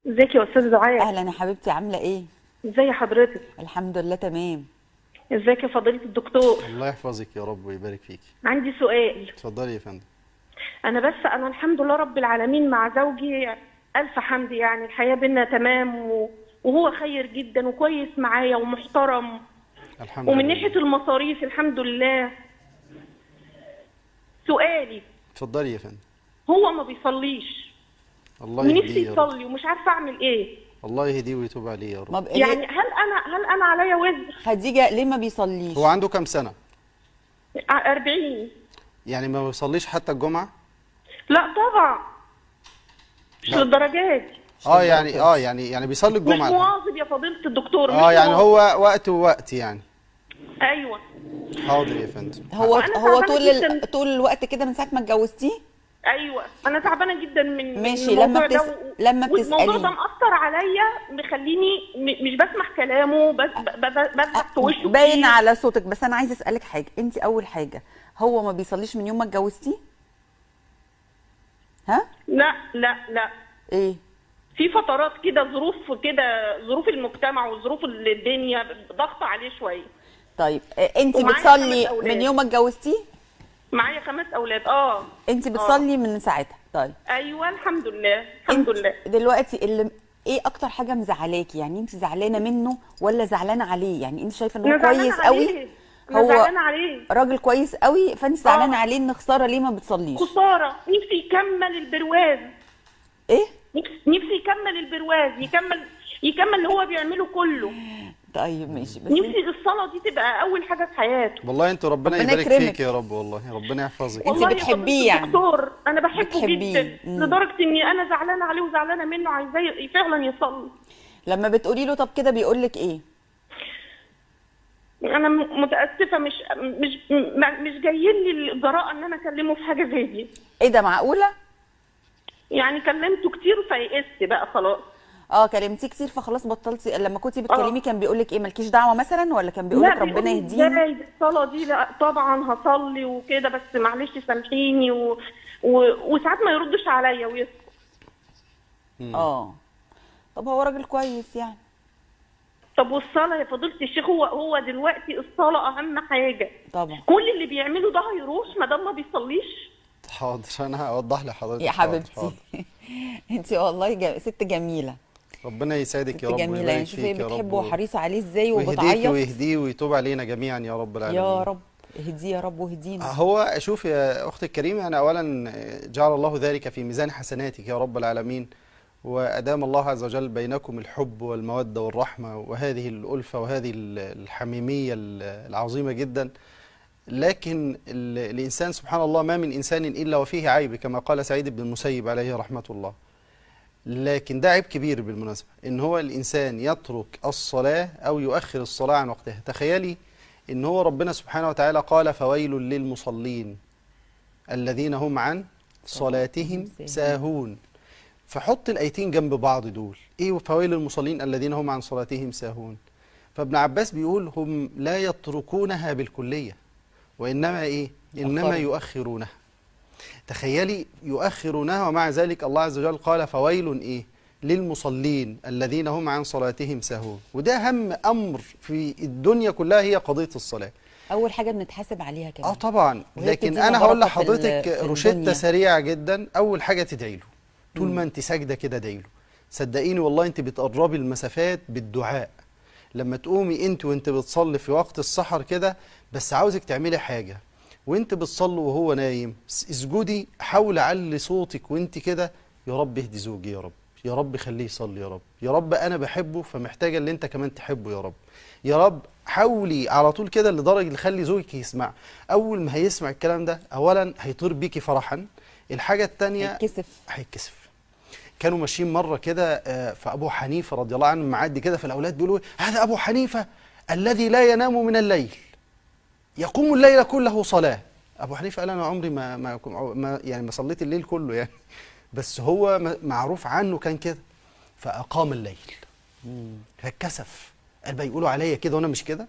ازيك يا استاذه دعاء؟ اهلا يا حبيبتي، عامله ايه؟ ازي حضرتك؟ الحمد لله تمام. ازيك يا فضيله الدكتور؟ الله يحفظك يا رب ويبارك فيك. عندي سؤال. اتفضلي يا فندم. انا الحمد لله رب العالمين مع زوجي، الف حمد، يعني الحياه بينا تمام وهو خير جدا وكويس معايا ومحترم. الحمد ومن لله. ناحيه المصاريف الحمد لله. سؤالي، اتفضلي يا فندم. هو ما بيصليش الله ونفسي يهديه يا رب. يصلي ومش عارفه اعمل ايه. الله يهديه ويتوب عليه يا رب. ما بقى يعني هل انا عليا وزر؟ خديجه ليه ما بيصليش؟ هو عنده كام سنة؟ 40. يعني ما بيصليش حتى الجمعة؟ لا طبعا، مش لا. للدرجات دي. يعني بيصلي مش الجمعة. مواظب يا فضيله الدكتور، مش يعني مواظب. هو وقت ووقت يعني. ايوه. حاضر يا فندم. هو وأنا هو تعبانة جداً. طول الوقت كده من ساعه ما اتجوزتيه؟ ايوه انا تعبانه جدا من ماشي. الموضوع لما لما والموضوع ده بتساليه مأثر عليا، مخليني مش بسمع كلامه، بس بزهق في وشه باين كتير. على صوتك. بس انا عايزه اسالك حاجه، انت اول حاجه هو ما بيصليش من يوم ما اتجوزتيه؟ ها؟ لا لا لا، ايه؟ في فترات كده، ظروف المجتمع وظروف الدنيا ضغط عليه شويه. طيب انت ومعايا بتصلي 5 أولاد. من يوم ما اتجوزتيه؟ معايا 5 اولاد. انت بتصلي من ساعتها؟ طيب ايوه الحمد لله الحمد لله. دلوقتي ايه اكتر حاجه مزعلاكي؟ يعني انت زعلانه منه ولا زعلانه عليه؟ يعني انت شايفه ان هو انا زعلانه كويس قوي؟ عليه، انا هو زعلانه عليه. راجل كويس قوي، فانت زعلانه عليه ان خساره ليه ما بتصليش؟ خساره، نفسي يكمل البرواز. ايه؟ نفسي يكمل البرواز، يكمل اللي هو بيعمله كله. طيب ماشي. بس نفسي الصلاة دي تبقى أول حاجة في حياته. والله انت ربنا يبارك يكرمك. فيك يا رب، والله ربنا يحفظك. انت والله يا بتحبيه فضيلة يعني؟ الدكتور أنا بحبه بتحبيه. جدا لدرجة إني أنا زعلانة عليه وزعلانة منه، عايزاه فعلا يصلي. لما بتقولي له طب كده بيقول لك ايه؟ أنا متأسفة، مش جايين لي الجراءة إن أنا أكلمه في حاجة زي دي. ايه ده، معقوله؟ يعني كلمته كتير فيئست بقى خلاص. كلمتيه كتير فخلاص بطلتي؟ لما كنتي بتكلميه كان بيقول لك ايه؟ مالكيش دعوه مثلا، ولا كان بيقول لك لا، ربنا بيقول لي يهدينا؟ ازاي الصلاة دي؟ لا طبعا هصلي وكده، بس معلش سامحيني وساعات ما يردش عليا ويسكت. طب هو راجل كويس يعني. طب والصلاة يا فضيلة الشيخ؟ هو دلوقتي الصلاة أهم حاجة. طبعا. كل اللي بيعمله ده هيروح ما دام ما بيصليش. حاضر، انا هوضح لحضرتك. يا حاضر، حبيبتي حاضر. انت والله ست جميله. ربنا يسعدك ست يا رب جميله يعني. ويبارك شوفي فيك يا بتحبه رب. وحريصه عليه ازاي ويهديك وبتعيط. ويهديه ويتوب علينا جميعا يا رب العالمين. يا رب اهديه يا رب واهدينا. هو شوف يا أختي الكريمة، أنا أولا جعل الله ذلك في ميزان حسناتك يا رب العالمين، وأدام الله عز وجل بينكم الحب والمودة والرحمة وهذه الألفة وهذه الحميمية العظيمة جدا. لكن الإنسان سبحان الله ما من إنسان إلا وفيه عيب، كما قال سعيد بن المسيب عليه رحمة الله. لكن ده عيب كبير بالمناسبة، إن هو الإنسان يترك الصلاة أو يؤخر الصلاة عن وقتها. تخيلي إن هو ربنا سبحانه وتعالى قال فويل للمصلين الذين هم عن صلاتهم ساهون. فحط الآيتين جنب بعض دول، إيه فويل للمصلين الذين هم عن صلاتهم ساهون؟ فابن عباس بيقول هم لا يتركونها بالكلية، وإنما إيه؟ إنما يؤخرونها. تخيلي يؤخرونها، ومع ذلك الله عز وجل قال فويل إيه؟ للمصلين الذين هم عن صلاتهم ساهون. وده أهم أمر في الدنيا كلها، هي قضية الصلاة. اول حاجه بنتحاسب عليها كمان. طبعا. وهي لكن بتدينا انا هقول بركة في لحضرتك روشته الدنيا. سريعه جدا. اول حاجه تدعي له طول ما انت ساجده كده، ادعي له. صدقيني والله انت بتقربي المسافات بالدعاء. لما تقومي انت وانت بتصلي في وقت السحر كده، بس عاوزك تعملي حاجه وانت بتصلي وهو نايم، اسجدي، حاولي علي صوتك وانت كده، يا رب اهدي زوجي، يا رب، يا رب خليه يصلي، يا رب، يا رب انا بحبه فمحتاجه اللي انت كمان تحبه، يا رب، يا رب. حاولي على طول كده لدرجه اللي خلي زوجك يسمع. اول ما هيسمع الكلام ده اولا هيطير بيكي فرحا. الحاجه الثانيه هيتكسف. كانوا ماشيين مره كده فابو حنيفه رضي الله عنه معدي كده، فالاولاد بيقولوا هذا ابو حنيفه الذي لا ينام من الليل يقوم الليل كله صلاه. ابو حنيفه قال انا عمري ما صليت الليل كله يعني، بس هو معروف عنه كان كده. فاقام الليل. فاتكسف، قال بيقولوا عليا كده وانا مش كده.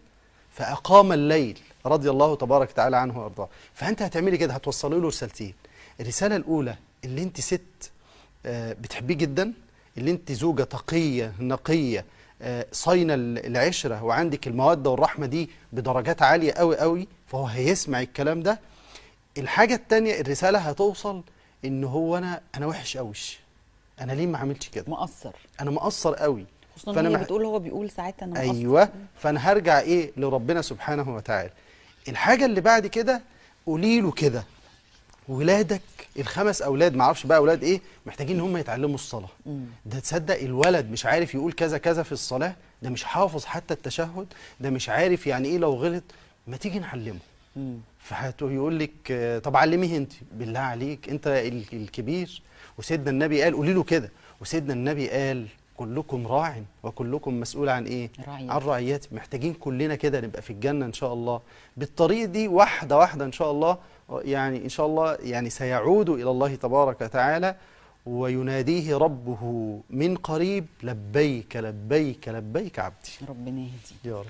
فاقام الليل رضي الله تبارك وتعالى عنه وارضاه. فانت هتعملي كده، هتوصلي له رسالتين. الرساله الاولى اللي انت ست بتحبيه جدا، اللي انت زوجة تقية نقية صاينة العشرة وعندك المودة والرحمة دي بدرجات عالية قوي قوي، فهو هيسمع الكلام ده. الحاجة التانية الرسالة هتوصل ان هو انا وحش قوي، انا ليه ما عملتش كده، مقصر، انا مقصر قوي. خصوصا هي بتقول، هو بيقول ساعتها انا مقصر. ايوه، فانا هرجع ايه لربنا سبحانه وتعالى. الحاجة اللي بعد كده قولي له كده، ولادك ال5 اولاد، ما اعرفش بقى اولاد ايه، محتاجين ان هم يتعلموا الصلاه. ده تصدق الولد مش عارف يقول كذا كذا في الصلاه، ده مش حافظ حتى التشهد، ده مش عارف يعني ايه لو غلط، ما تيجي نعلمه. فيقول لك طب علميه انت، بالله عليك انت الكبير. وسيدنا النبي قال قولي له كده، وسيدنا النبي قال كلكم راع وكلكم مسؤول عن ايه؟ عن رعيته. محتاجين كلنا كده نبقى في الجنه ان شاء الله بالطريقه دي، واحده واحده ان شاء الله. يعني ان شاء الله يعني سيعود الى الله تبارك وتعالى ويناديه ربه من قريب: لبيك لبيك لبيك عبدي. ربنا يهدي يا رب.